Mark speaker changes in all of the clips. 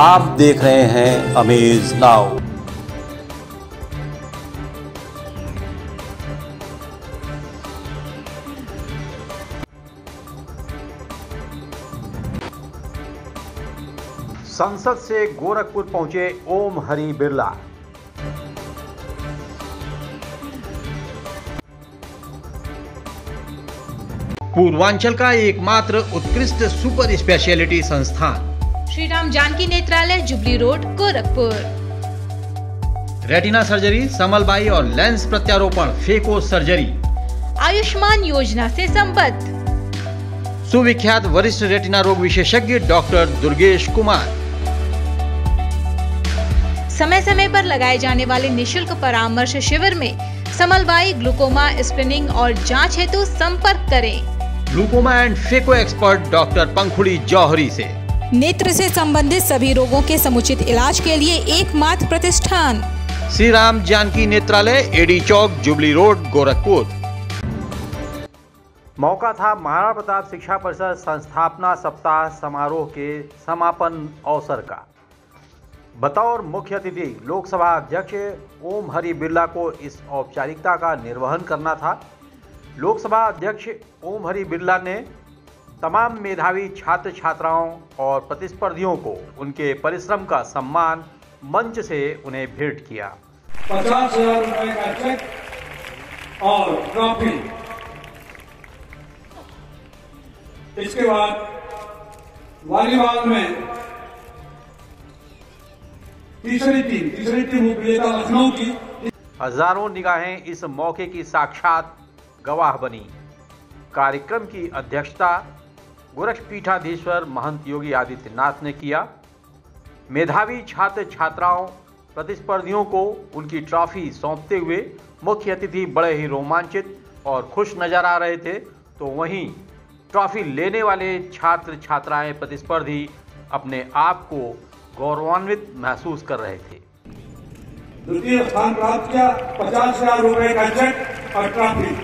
Speaker 1: आप देख रहे हैं अमेज नाउ। संसद से गोरखपुर पहुंचे ओम हरि बिरला। पूर्वांचल का एकमात्र उत्कृष्ट सुपर स्पेशलिटी संस्थान
Speaker 2: Shri Ram Janki Netralaya, Jubilee Road, Gorakhpur.
Speaker 1: Retina surgery, समलबाई और लेंस प्रत्यारोपण, फेको सर्जरी।
Speaker 2: आयुष्मान योजना से संबद्ध।
Speaker 1: सुविख्यात वरिष्ठ रेटिना रोग विशेषज्ञ डॉक्टर दुर्गेश कुमार।
Speaker 2: समय समय पर लगाए जाने वाले निशुल्क परामर्श शिविर में समलबाई, ग्लूकोमा स्क्रीनिंग और जांच हेतु संपर्क करें।
Speaker 1: Glaucoma and phaco expert doctor Pankhuri Jauhari से।
Speaker 2: नेत्र से संबंधित सभी रोगों के समुचित इलाज के लिए एकमात्र प्रतिष्ठान
Speaker 1: श्री राम जानकी नेत्रालय, एडी चौक, जुबली रोड, गोरखपुर। मौका था महाराणा प्रताप शिक्षा परिषद संस्थापना सप्ताह समारोह के समापन अवसर का। बतौर मुख्य अतिथि लोकसभा अध्यक्ष ओम हरि बिरला को इस औपचारिकता का निर्वहन करना था। लोकसभा अध्यक्ष ओम हरि बिरला ने तमाम मेधावी छात्र छात्राओं और प्रतिस्पर्धियों को उनके परिश्रम का सम्मान मंच से उन्हें भेंट किया।
Speaker 3: 50,000 रुपए का चेक और ट्रॉफी। इसके बाद वॉलीबॉल में तीसरी टीम विजेता लखनऊ की।
Speaker 1: हजारों निगाहें इस मौके की साक्षात गवाह बनी। कार्यक्रम की अध्यक्षता गोरक्षपीठाधीश्वर महंत योगी आदित्यनाथ ने किया। मेधावी छात्र छात्राओं प्रतिस्पर्धियों को उनकी ट्रॉफी सौंपते हुए मुख्य अतिथि बड़े ही रोमांचित और खुश नजर आ रहे थे, तो वहीं ट्रॉफी लेने वाले छात्र छात्राएं प्रतिस्पर्धी अपने आप को गौरवान्वित महसूस कर रहे थे।
Speaker 3: द्वितीय स्थान प्राप्त किया, 50,000 रुपए का चेक और ट्रॉफी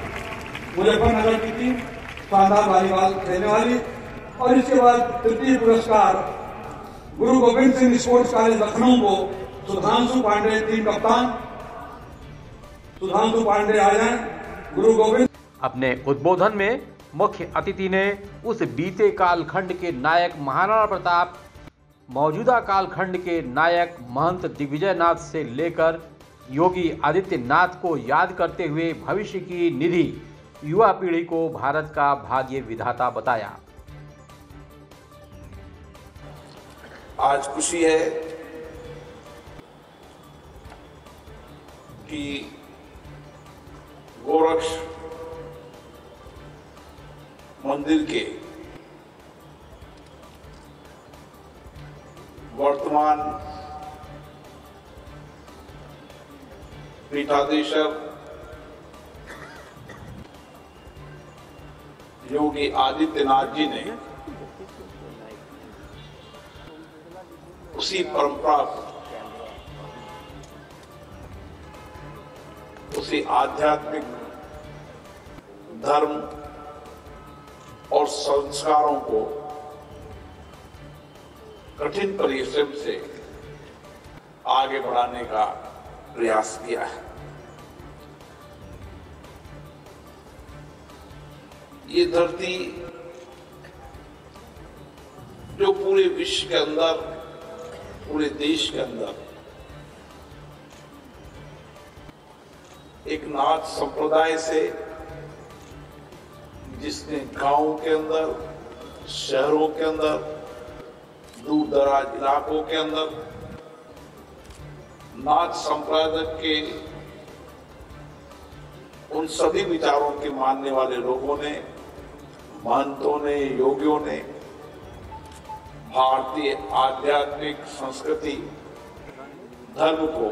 Speaker 3: मुजफ्फरनगर की टीम, शानदार वॉलीबॉल खेलने वाली। और इसके बाद तृतीय पुरस्कार गुरु गोविंद सिंह स्पोर्ट्स कॉलेज लखनऊ को सुधांशु पांडे, टीम कप्तान सुधांशु पांडे आ जाए। गुरु गोविंद
Speaker 1: अपने उद्बोधन में मुख्य अतिथि ने उस बीते कालखंड के नायक महाराणा प्रताप, मौजूदा कालखंड के नायक महंत दिग्विजयनाथ से लेकर योगी आदित्यनाथ को याद करते हुए भविष्य की निधि युवा पीढ़ी को भारत का भाग्य विधाता बताया।
Speaker 4: आज खुशी है कि गोरक्ष मंदिर के वर्तमान पीठाधीश्वर योगी आदित्यनाथ जी ने उसी परंपरा को, उसी आध्यात्मिक धर्म और संस्कारों को कठिन परिश्रम से आगे बढ़ाने का प्रयास किया है। ये धरती जो पूरे विश्व के अंदर, पूरे देश के अंदर एक नाथ संप्रदाय से, जिसने गांवों के अंदर, शहरों के अंदर, दूर दराज इलाकों के अंदर नाथ संप्रदाय के उन सभी विचारों के मानने वाले लोगों ने, महंतों ने, योगियों ने भारतीय आध्यात्मिक संस्कृति, धर्म को,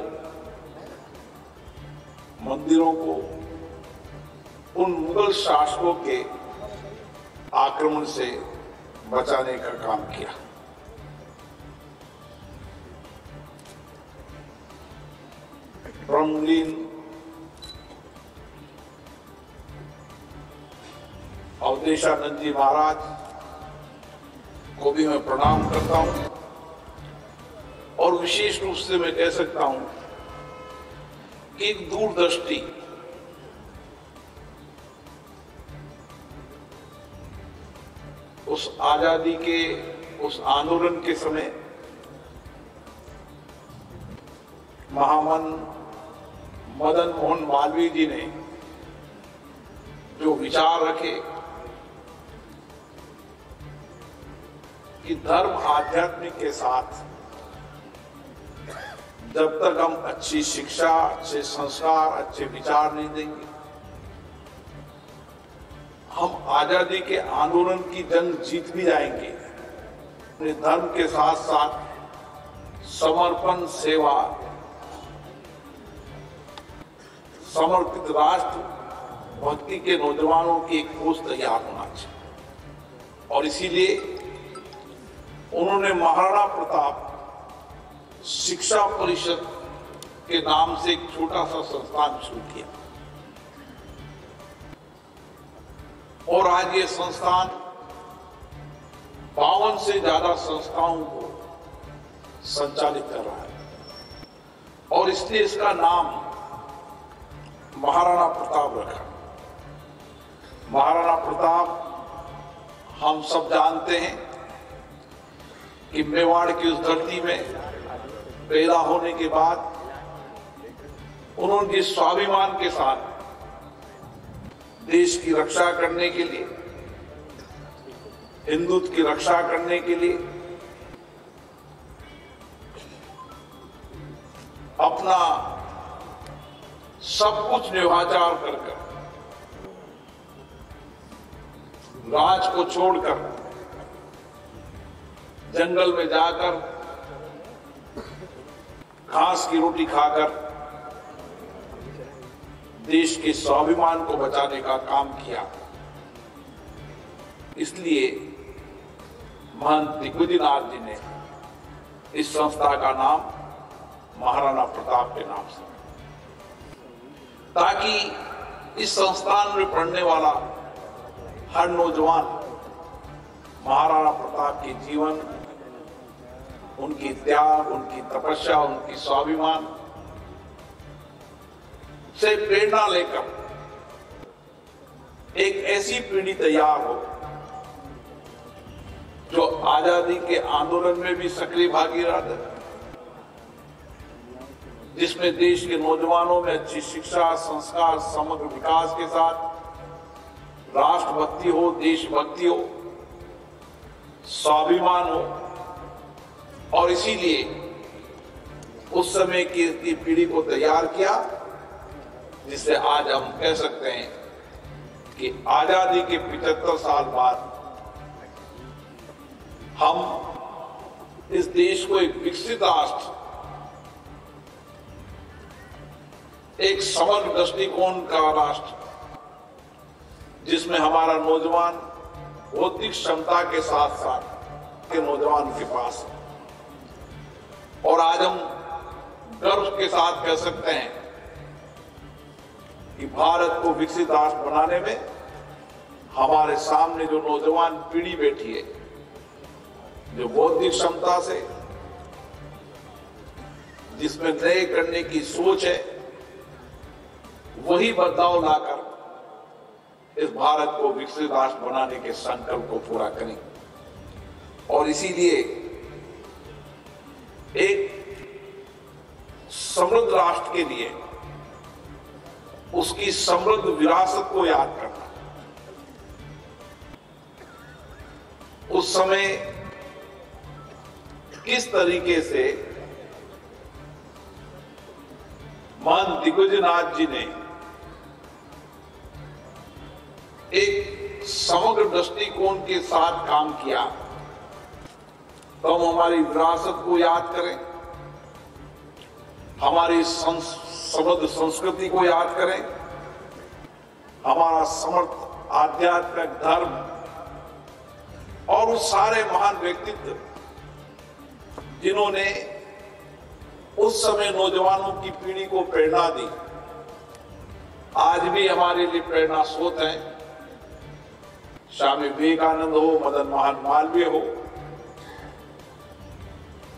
Speaker 4: मंदिरों को उन मुगल शासकों के आक्रमण से बचाने का काम किया। ब्रह्मलीन अवधेशानंद जी महाराज को भी मैं प्रणाम करता हूं और विशेष रूप से मैं कह सकता हूं कि एक दूरदृष्टि, उस आजादी के उस आंदोलन के समय महामहिम मदन मोहन मालवीय जी ने जो विचार रखे कि धर्म आध्यात्मिक के साथ जब तक हम अच्छी शिक्षा, अच्छे संस्कार, अच्छे विचार नहीं देंगे, हम आजादी के आंदोलन की जंग जीत भी जाएंगे। अपने धर्म के साथ साथ समर्पण, सेवा, समर्पित राष्ट्र भक्ति के नौजवानों की एक फौज तैयार होना चाहिए। और इसीलिए उन्होंने महाराणा प्रताप शिक्षा परिषद के नाम से एक छोटा सा संस्थान शुरू किया और आज ये संस्थान 52 से ज्यादा संस्थाओं को संचालित कर रहा है और इसलिए इसका नाम महाराणा प्रताप रखा। महाराणा प्रताप हम सब जानते हैं कि मेवाड़ की उस धरती में पैदा होने के बाद उन्होंने स्वाभिमान के साथ देश की रक्षा करने के लिए, हिंदुत्व की रक्षा करने के लिए अपना सब कुछ न्यौछावर कर राज को छोड़कर जंगल में जाकर घास की रोटी खाकर देश के स्वाभिमान को बचाने का काम किया। इसलिए महंत दिग्विजयनाथ जी ने इस संस्था का नाम महाराणा प्रताप के नाम से, ताकि इस संस्थान में पढ़ने वाला हर नौजवान महाराणा प्रताप के जीवन, उनकी त्याग, उनकी तपस्या, उनकी स्वाभिमान से प्रेरणा लेकर एक ऐसी पीढ़ी तैयार हो जो आजादी के आंदोलन में भी सक्रिय भागीदार है, जिसमें देश के नौजवानों में अच्छी शिक्षा, संस्कार, समग्र विकास के साथ राष्ट्रभक्ति हो, देशभक्ति हो, स्वाभिमान हो। और इसीलिए उस समय की पीढ़ी को तैयार किया, जिससे आज हम कह सकते हैं कि आजादी के 75 साल बाद हम इस देश को एक विकसित राष्ट्र, एक समग्र दृष्टिकोण का राष्ट्र, जिसमें हमारा नौजवान बौद्धिक क्षमता के साथ साथ के नौजवान के पास है। और आज हम गर्व के साथ कह सकते हैं कि भारत को विकसित राष्ट्र बनाने में हमारे सामने जो नौजवान पीढ़ी बैठी है, जो बौद्धिक क्षमता से, जिसमें नए करने की सोच है, वही बदलाव लाकर इस भारत को विकसित राष्ट्र बनाने के संकल्प को पूरा करें। और इसीलिए एक समृद्ध राष्ट्र के लिए उसकी समृद्ध विरासत को याद करना, उस समय किस तरीके से महंत दिग्विजयनाथ जी ने एक समग्र दृष्टिकोण के साथ काम किया, तो हम हमारी विरासत को याद करें, हमारी समृद्ध संस्कृति को याद करें, हमारा समर्थ आध्यात्मिक धर्म और उस सारे महान व्यक्तित्व जिन्होंने उस समय नौजवानों की पीढ़ी को प्रेरणा दी, आज भी हमारे लिए प्रेरणा स्रोत हैं। स्वामी विवेकानंद हो, मदन मोहन मालवीय हो,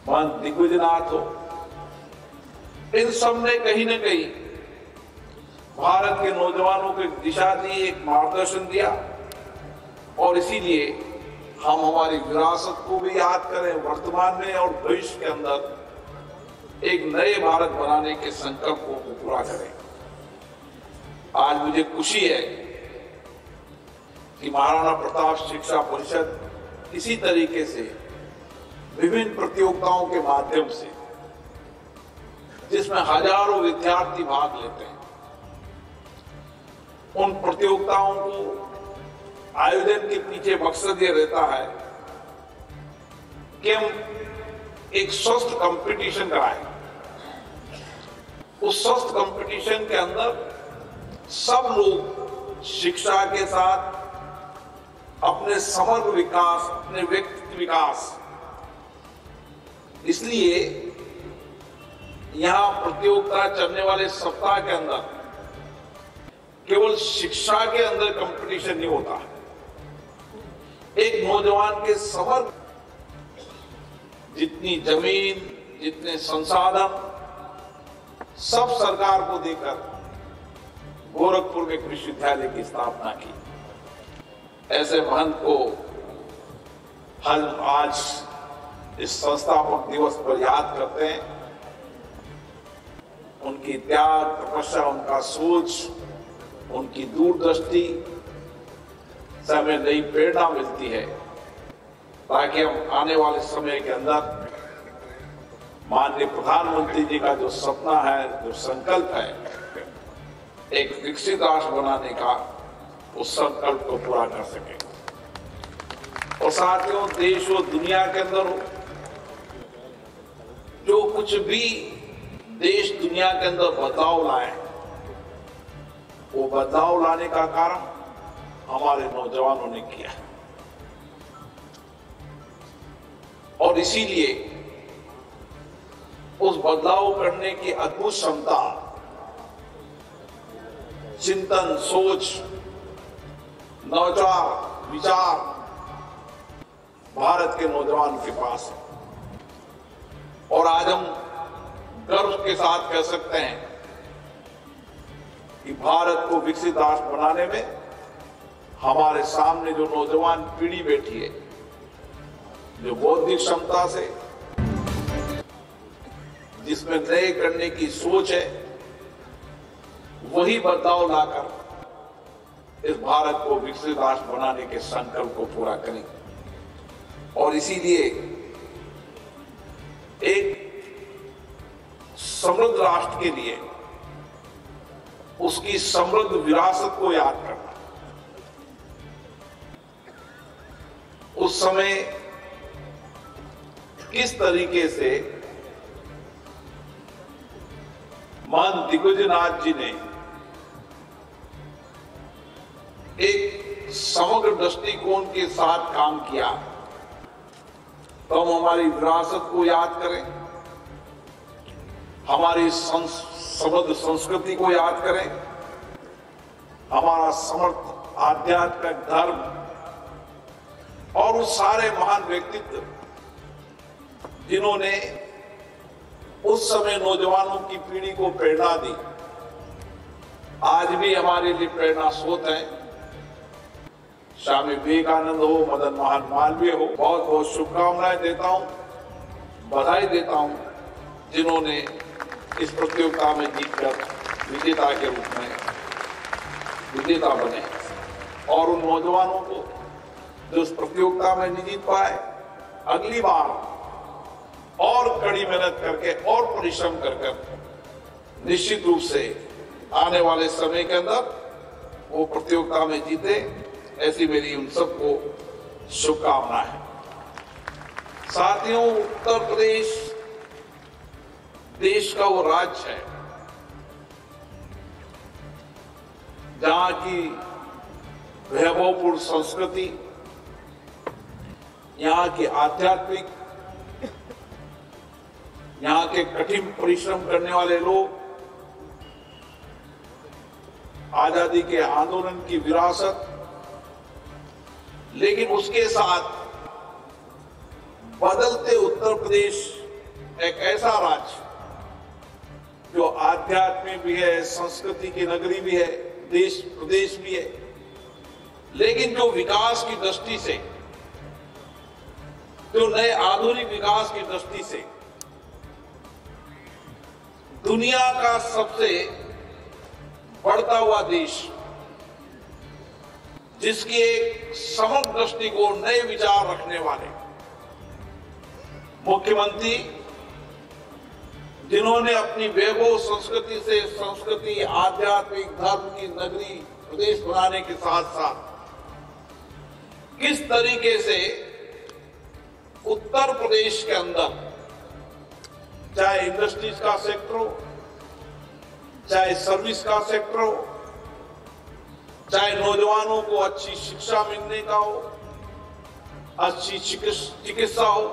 Speaker 4: महंत दिग्विजयनाथ हो, इन सब ने कहीं न कहीं भारत के नौजवानों को एक दिशा दी, एक मार्गदर्शन दिया। और इसीलिए हम हमारी विरासत को भी याद करें वर्तमान में और भविष्य के अंदर एक नए भारत बनाने के संकल्प को पूरा करें। आज मुझे खुशी है कि महाराणा प्रताप शिक्षा परिषद इसी तरीके से विभिन्न प्रतियोगिताओं के माध्यम से, जिसमें हजारों विद्यार्थी भाग लेते हैं, उन प्रतियोगिताओं को आयोजन के पीछे मकसद ये रहता है कि हम एक स्वस्थ कंपटीशन कराएं। उस स्वस्थ कंपटीशन के अंदर सब लोग शिक्षा के साथ अपने समग्र विकास, अपने व्यक्तित्व विकास, इसलिए यहां प्रतियोगिता चलने वाले सप्ताह के अंदर केवल शिक्षा के अंदर कंपटीशन नहीं होता। एक नौजवान के समग्र जितनी जमीन, जितने संसाधन, सब सरकार को देकर गोरखपुर में एक विश्वविद्यालय की स्थापना की। ऐसे महंत को हम आज इस संस्थापक दिवस पर याद करते हैं। उनकी त्याग, तपस्या, उनका सोच, उनकी दूरदृष्टि से हमें नई प्रेरणा मिलती है, ताकि हम आने वाले समय के अंदर माननीय प्रधानमंत्री जी का जो सपना है, जो संकल्प है, एक विकसित राष्ट्र बनाने का, उस संकल्प को पूरा कर सके। और साथियों, देश और दुनिया के अंदर हो, जो कुछ भी देश दुनिया के अंदर बदलाव लाए, वो बदलाव लाने का कारण हमारे नौजवानों ने किया। और इसीलिए उस बदलाव करने की अद्भुत क्षमता, चिंतन, सोच, नवाचार, विचार भारत के नौजवान के पास है। और आज हम गर्व के साथ कह सकते हैं कि भारत को विकसित राष्ट्र बनाने में हमारे सामने जो नौजवान पीढ़ी बैठी है, जो बौद्धिक क्षमता से, जिसमें नए करने की सोच है, वही बदलाव लाकर इस भारत को विकसित राष्ट्र बनाने के संकल्प को पूरा करें। और इसीलिए एक समृद्ध राष्ट्र के लिए उसकी समृद्ध विरासत को याद करना, उस समय किस तरीके से महंत दिग्विजयनाथ जी ने एक समग्र दृष्टिकोण के साथ काम किया, तो हम हमारी विरासत को याद करें, हमारी समृद्ध संस्कृति को याद करें, हमारा समर्थ आध्यात्मिक धर्म और उस सारे महान व्यक्तित्व जिन्होंने उस समय नौजवानों की पीढ़ी को प्रेरणा दी, आज भी हमारे लिए प्रेरणा स्रोत हैं। स्वामी विवेकानंद हो, मदन मोहन मालवीय हो, बहुत बहुत शुभकामनाएं देता हूं, बधाई देता हूं, जिन्होंने इस प्रतियोगिता में जीतकर विजेता के रूप में विजेता बने। और उन नौजवानों को जो इस प्रतियोगिता में नहीं जीत पाए, अगली बार और कड़ी मेहनत करके और परिश्रम कर निश्चित रूप से आने वाले समय के अंदर वो प्रतियोगिता में जीते, ऐसी मेरी उन सबको शुभकामना है। साथियों, उत्तर प्रदेश देश का वो राज्य है जहां की वैभवपूर्ण संस्कृति, यहाँ की आध्यात्मिक, यहाँ के कठिन परिश्रम करने वाले लोग, आजादी के आंदोलन की विरासत, लेकिन उसके साथ बदलते उत्तर प्रदेश एक ऐसा राज्य जो आध्यात्मिक भी है, संस्कृति की नगरी भी है, देश प्रदेश भी है, लेकिन जो विकास की दृष्टि से, जो नए आधुनिक विकास की दृष्टि से दुनिया का सबसे बढ़ता हुआ देश, जिसकी एक समग्र दृष्टिकोण, नए विचार रखने वाले मुख्यमंत्री, जिन्होंने अपनी वैभव संस्कृति से संस्कृति, आध्यात्मिक धर्म की नगरी प्रदेश बनाने के साथ साथ किस तरीके से उत्तर प्रदेश के अंदर चाहे इंडस्ट्रीज का सेक्टर हो, चाहे सर्विस का सेक्टर हो, चाहे नौजवानों को अच्छी शिक्षा मिलने का हो, अच्छी चिकित्सा हो,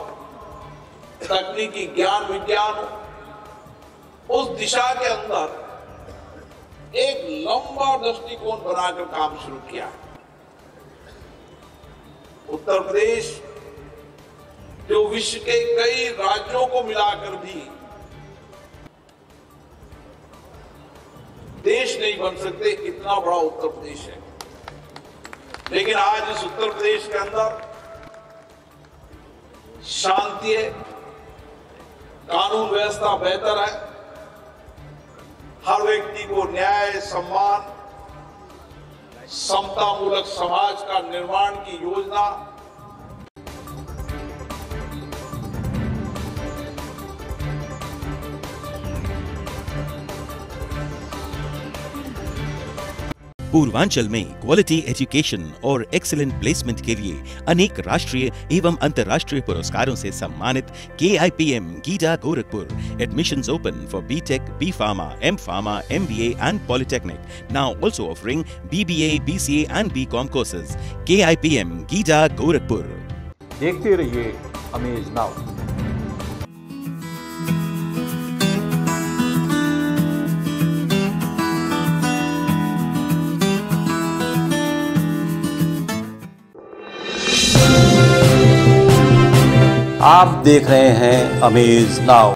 Speaker 4: तकनीकी ज्ञान विज्ञान हो, उस दिशा के अंदर एक लंबा दृष्टिकोण बनाकर काम शुरू किया। उत्तर प्रदेश जो विश्व के कई राज्यों को मिलाकर भी देश नहीं बन सकते, इतना बड़ा उत्तर प्रदेश है। लेकिन आज इस उत्तर प्रदेश के अंदर शांति है, कानून व्यवस्था बेहतर है, हर व्यक्ति को न्याय, सम्मान, समतामूलक समाज का निर्माण की योजना,
Speaker 5: पूर्वांचल में क्वालिटी एजुकेशन और एक्सीलेंट प्लेसमेंट के लिए अनेक राष्ट्रीय एवं अंतर्राष्ट्रीय पुरस्कारों से सम्मानित KIPM GIDA Gorakhpur. Admissions open for BTech, B.Pharma, M.Pharma, MBA and Polytechnic. Now also offering BBA, BCA and BCom courses. KIPM GIDA Gorakhpur.
Speaker 1: देखते रहिए अमेज नाउ।
Speaker 6: आप देख रहे हैं अमेज नाउ।